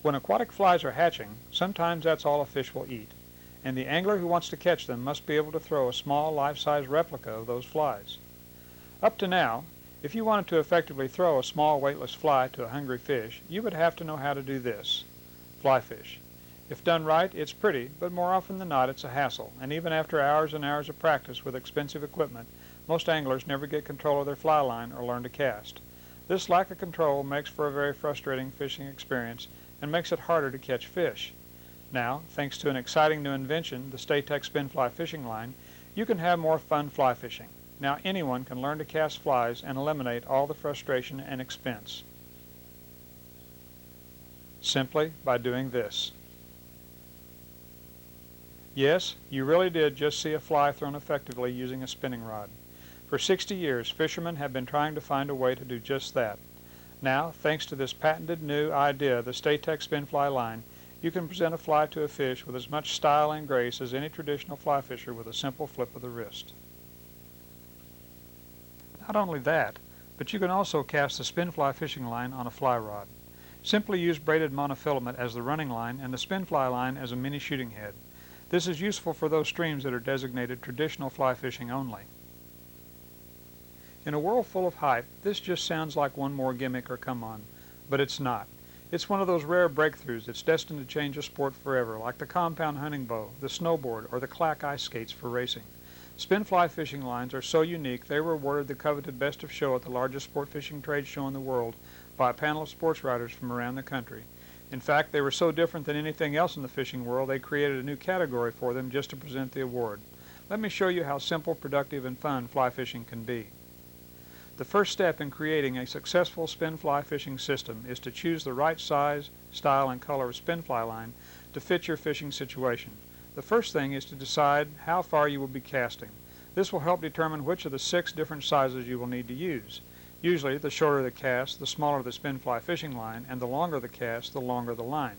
When aquatic flies are hatching, sometimes that's all a fish will eat, and the angler who wants to catch them must be able to throw a small life-size replica of those flies. Up to now, if you wanted to effectively throw a small weightless fly to a hungry fish, you would have to know how to do this: fly fish. If done right, it's pretty, but more often than not it's a hassle, and even after hours and hours of practice with expensive equipment, most anglers never get control of their fly line or learn to cast. This lack of control makes for a very frustrating fishing experience and makes it harder to catch fish. Now, thanks to an exciting new invention, the Statech Spinfly fishing line, you can have more fun fly fishing. Now anyone can learn to cast flies and eliminate all the frustration and expense, simply by doing this. Yes, you really did just see a fly thrown effectively using a spinning rod. For 60 years, fishermen have been trying to find a way to do just that. Now, thanks to this patented new idea, the Statech Spinfly line, you can present a fly to a fish with as much style and grace as any traditional fly fisher with a simple flip of the wrist. Not only that, but you can also cast the Spinfly fishing line on a fly rod. Simply use braided monofilament as the running line and the Spinfly line as a mini shooting head. This is useful for those streams that are designated traditional fly fishing only. In a world full of hype, this just sounds like one more gimmick or come-on, but it's not. It's one of those rare breakthroughs that's destined to change a sport forever, like the compound hunting bow, the snowboard, or the clack ice skates for racing. Spinfly fishing lines are so unique they were awarded the coveted Best of Show at the largest sport fishing trade show in the world by a panel of sports writers from around the country. In fact, they were so different than anything else in the fishing world, they created a new category for them just to present the award. Let me show you how simple, productive, and fun fly fishing can be. The first step in creating a successful Spinfly fishing system is to choose the right size, style, and color of Spinfly line to fit your fishing situation. The first thing is to decide how far you will be casting. This will help determine which of the 6 different sizes you will need to use. Usually, the shorter the cast, the smaller the Spinfly fishing line, and the longer the cast, the longer the line.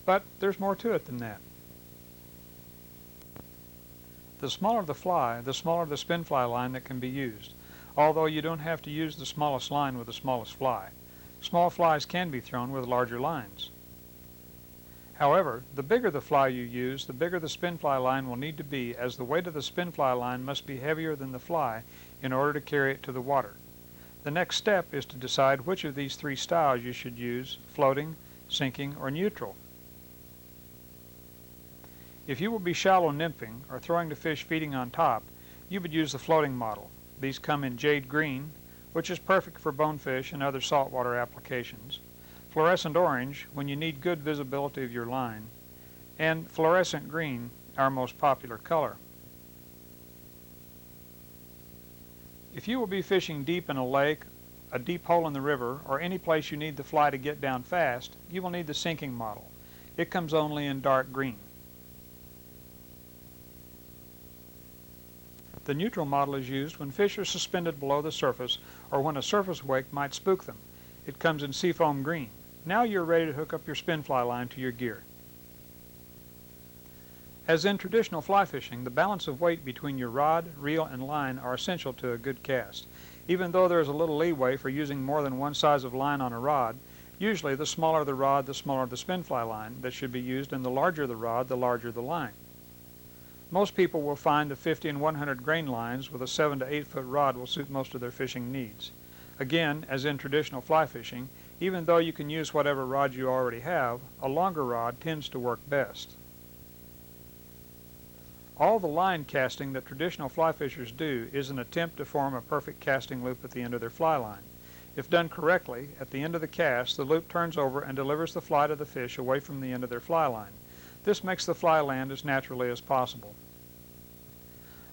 But there's more to it than that. The smaller the fly, the smaller the Spinfly line that can be used, although you don't have to use the smallest line with the smallest fly. Small flies can be thrown with larger lines. However, the bigger the fly you use, the bigger the Spinfly line will need to be, as the weight of the Spinfly line must be heavier than the fly in order to carry it to the water. The next step is to decide which of these 3 styles you should use: floating, sinking, or neutral. If you will be shallow nymphing or throwing to fish feeding on top, you would use the floating model. These come in jade green, which is perfect for bonefish and other saltwater applications, fluorescent orange when you need good visibility of your line, and fluorescent green, our most popular color. If you will be fishing deep in a lake, a deep hole in the river, or any place you need the fly to get down fast, you will need the sinking model. It comes only in dark green. The neutral model is used when fish are suspended below the surface or when a surface wake might spook them. It comes in seafoam green. Now you're ready to hook up your Spinfly line to your gear. As in traditional fly fishing, the balance of weight between your rod, reel, and line are essential to a good cast. Even though there is a little leeway for using more than one size of line on a rod, usually the smaller the rod, the smaller the Spinfly line that should be used, and the larger the rod, the larger the line. Most people will find the 50 and 100 grain lines with a 7 to 8 foot rod will suit most of their fishing needs. Again, as in traditional fly fishing, even though you can use whatever rod you already have, a longer rod tends to work best. All the line casting that traditional fly fishers do is an attempt to form a perfect casting loop at the end of their fly line. If done correctly, at the end of the cast, the loop turns over and delivers the fly to the fish away from the end of their fly line. This makes the fly land as naturally as possible.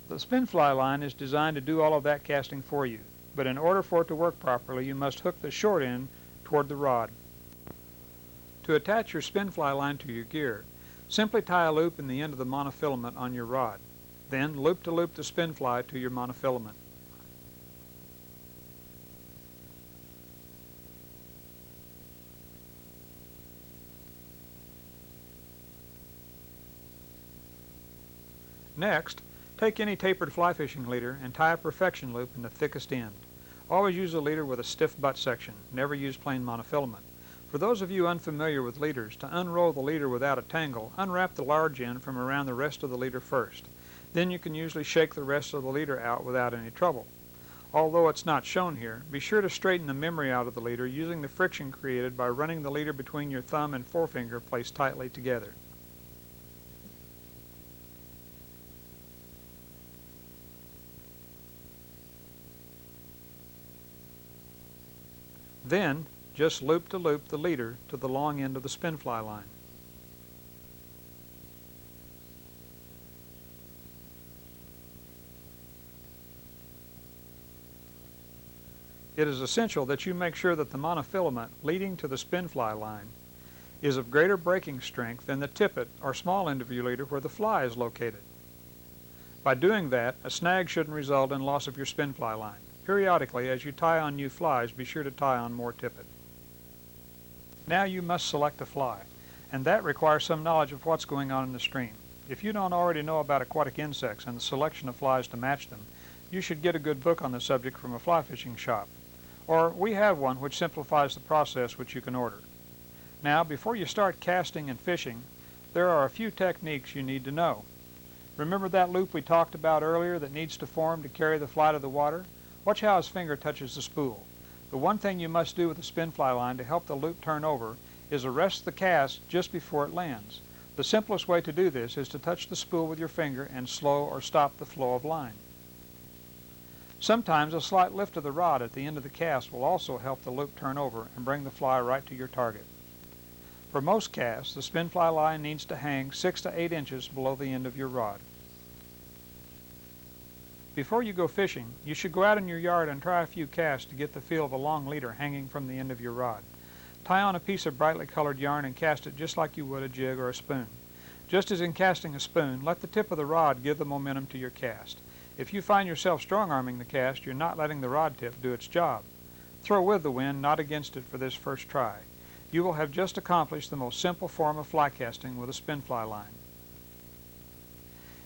The Spinfly line is designed to do all of that casting for you, but in order for it to work properly, you must hook the short end toward the rod. To attach your Spinfly line to your gear, simply tie a loop in the end of the monofilament on your rod. Then loop-to-loop the Spinfly to your monofilament. Next, take any tapered fly fishing leader and tie a perfection loop in the thickest end. Always use a leader with a stiff butt section. Never use plain monofilament. For those of you unfamiliar with leaders, to unroll the leader without a tangle, unwrap the large end from around the rest of the leader first. Then you can usually shake the rest of the leader out without any trouble. Although it's not shown here, be sure to straighten the memory out of the leader using the friction created by running the leader between your thumb and forefinger placed tightly together. Then, just loop to loop the leader to the long end of the Spinfly line. It is essential that you make sure that the monofilament leading to the Spinfly line is of greater breaking strength than the tippet or small end of your leader where the fly is located. By doing that, a snag shouldn't result in loss of your Spinfly line. Periodically, as you tie on new flies, be sure to tie on more tippet. Now you must select a fly, and that requires some knowledge of what's going on in the stream. If you don't already know about aquatic insects and the selection of flies to match them, you should get a good book on the subject from a fly fishing shop. Or we have one which simplifies the process, which you can order. Now, before you start casting and fishing, there are a few techniques you need to know. Remember that loop we talked about earlier that needs to form to carry the fly to the water? Watch how his finger touches the spool. The one thing you must do with the Spinfly line to help the loop turn over is arrest the cast just before it lands. The simplest way to do this is to touch the spool with your finger and slow or stop the flow of line. Sometimes a slight lift of the rod at the end of the cast will also help the loop turn over and bring the fly right to your target. For most casts, the Spinfly line needs to hang 6 to 8 inches below the end of your rod. Before you go fishing, you should go out in your yard and try a few casts to get the feel of a long leader hanging from the end of your rod. Tie on a piece of brightly colored yarn and cast it just like you would a jig or a spoon. Just as in casting a spoon, let the tip of the rod give the momentum to your cast. If you find yourself strong-arming the cast, you're not letting the rod tip do its job. Throw with the wind, not against it for this first try. You will have just accomplished the most simple form of fly casting with a Spinfly line.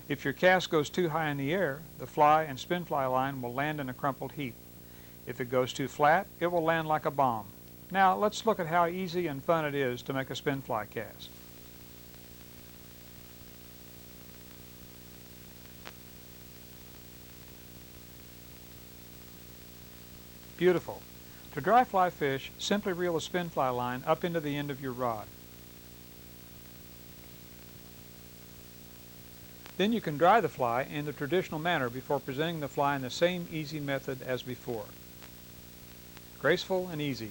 If your cast goes too high in the air, the fly and Spinfly line will land in a crumpled heap. If it goes too flat, it will land like a bomb. Now let's look at how easy and fun it is to make a Spinfly cast. Beautiful. To dry fly fish, simply reel a Spinfly line up into the end of your rod. Then you can dry the fly in the traditional manner before presenting the fly in the same easy method as before. Graceful and easy.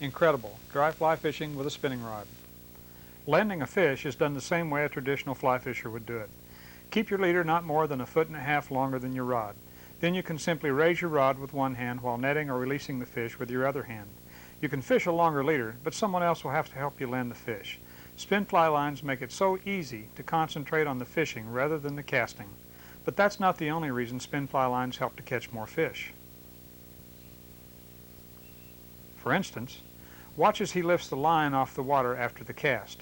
Incredible. Dry fly fishing with a spinning rod. Landing a fish is done the same way a traditional fly fisher would do it. Keep your leader not more than 1.5 feet longer than your rod. Then you can simply raise your rod with one hand while netting or releasing the fish with your other hand. You can fish a longer leader, but someone else will have to help you land the fish. Spinfly lines make it so easy to concentrate on the fishing rather than the casting. But that's not the only reason Spinfly lines help to catch more fish. For instance, watch as he lifts the line off the water after the cast.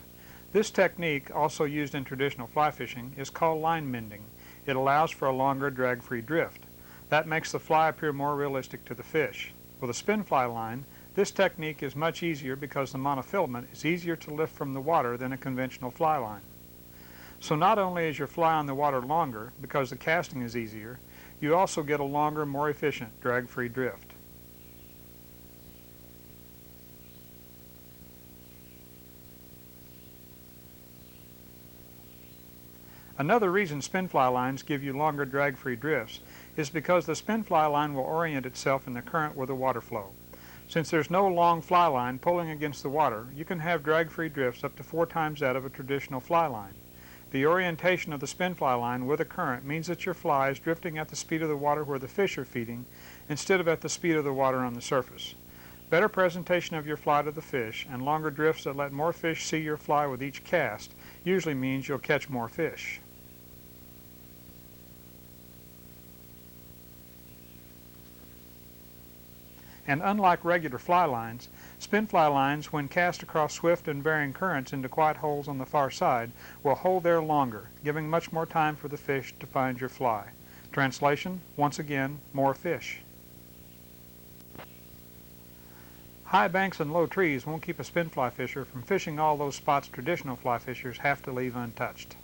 This technique, also used in traditional fly fishing, is called line mending. It allows for a longer drag-free drift. That makes the fly appear more realistic to the fish. With a Spinfly line, this technique is much easier because the monofilament is easier to lift from the water than a conventional fly line. So not only is your fly on the water longer because the casting is easier, you also get a longer, more efficient drag-free drift. Another reason Spinfly lines give you longer drag-free drifts is because the Spinfly line will orient itself in the current with the water flow. Since there's no long fly line pulling against the water, you can have drag-free drifts up to 4 times that of a traditional fly line. The orientation of the Spinfly line with a current means that your fly is drifting at the speed of the water where the fish are feeding instead of at the speed of the water on the surface. Better presentation of your fly to the fish and longer drifts that let more fish see your fly with each cast usually means you'll catch more fish. And unlike regular fly lines, Spinfly lines, when cast across swift and varying currents into quiet holes on the far side, will hold there longer, giving much more time for the fish to find your fly. Translation, once again, more fish. High banks and low trees won't keep a spinfly fisher from fishing all those spots traditional fly fishers have to leave untouched.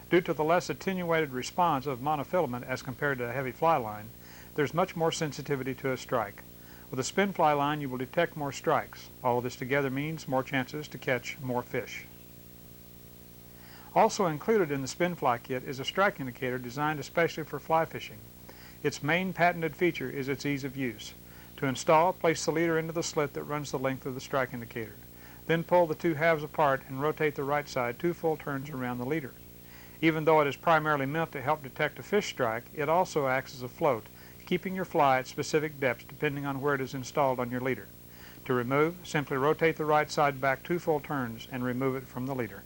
Due to the less attenuated response of monofilament as compared to a heavy fly line, there's much more sensitivity to a strike. With a spinfly line, you will detect more strikes. All of this together means more chances to catch more fish. Also included in the spinfly kit is a strike indicator designed especially for fly fishing. Its main patented feature is its ease of use. To install, place the leader into the slit that runs the length of the strike indicator. Then pull the two halves apart and rotate the right side 2 full turns around the leader. Even though it is primarily meant to help detect a fish strike, it also acts as a float, keeping your fly at specific depths depending on where it is installed on your leader. To remove, simply rotate the right side back 2 full turns and remove it from the leader.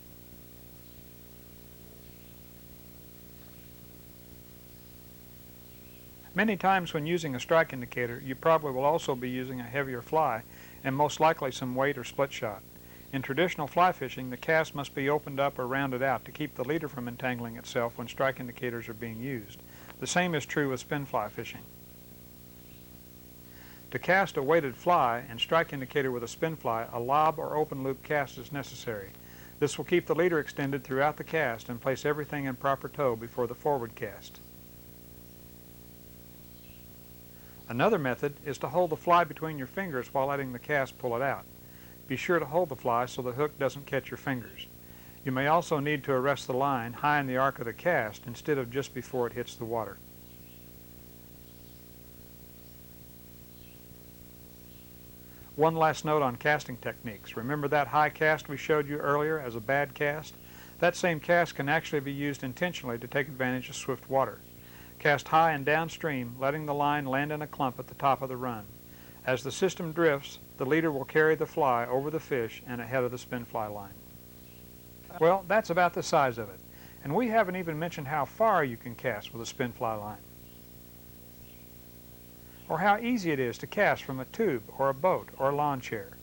Many times when using a strike indicator, you probably will also be using a heavier fly and most likely some weight or split shot. In traditional fly fishing, the cast must be opened up or rounded out to keep the leader from entangling itself when strike indicators are being used. The same is true with spinfly fishing. To cast a weighted fly and strike indicator with a spinfly, a lob or open loop cast is necessary. This will keep the leader extended throughout the cast and place everything in proper tow before the forward cast. Another method is to hold the fly between your fingers while letting the cast pull it out. Be sure to hold the fly so the hook doesn't catch your fingers. You may also need to arrest the line high in the arc of the cast instead of just before it hits the water. One last note on casting techniques. Remember that high cast we showed you earlier as a bad cast? That same cast can actually be used intentionally to take advantage of swift water. Cast high and downstream, letting the line land in a clump at the top of the run. As the system drifts, the leader will carry the fly over the fish and ahead of the spinfly line. Well, that's about the size of it. And we haven't even mentioned how far you can cast with a spinfly line. Or how easy it is to cast from a tube or a boat or a lawn chair.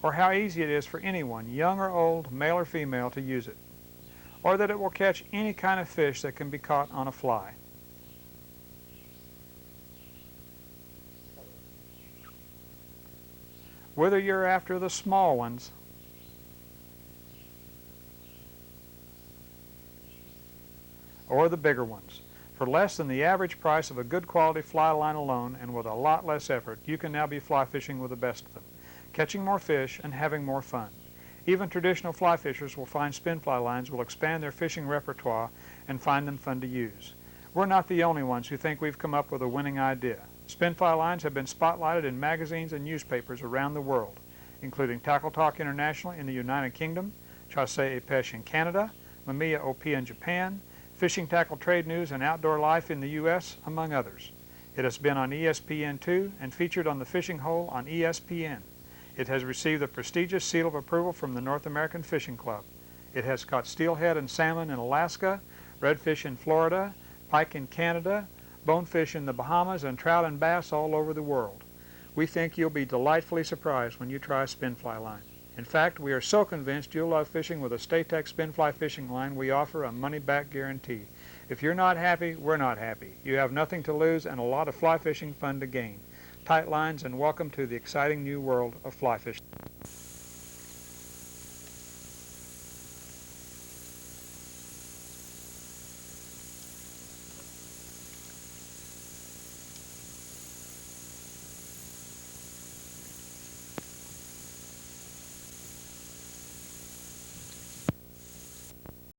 Or how easy it is for anyone, young or old, male or female, to use it. Or that it will catch any kind of fish that can be caught on a fly. Whether you're after the small ones or the bigger ones, for less than the average price of a good quality fly line alone and with a lot less effort, you can now be fly fishing with the best of them, catching more fish and having more fun. Even traditional fly fishers will find spinfly lines will expand their fishing repertoire and find them fun to use. We're not the only ones who think we've come up with a winning idea. Spinfly lines have been spotlighted in magazines and newspapers around the world, including Tackle Talk International in the United Kingdom, Chasse et Pêche in Canada, Mamiya OP in Japan, Fishing Tackle Trade News and Outdoor Life in the U.S., among others. It has been on ESPN2 and featured on the Fishing Hole on ESPN. It has received the prestigious seal of approval from the North American Fishing Club. It has caught steelhead and salmon in Alaska, redfish in Florida, pike in Canada, bonefish in the Bahamas, and trout and bass all over the world. We think you'll be delightfully surprised when you try a spinfly line. In fact, we are so convinced you'll love fishing with a Statech spinfly fishing line we offer a money-back guarantee. If you're not happy, we're not happy. You have nothing to lose and a lot of fly fishing fun to gain. Tight lines and welcome to the exciting new world of fly fishing.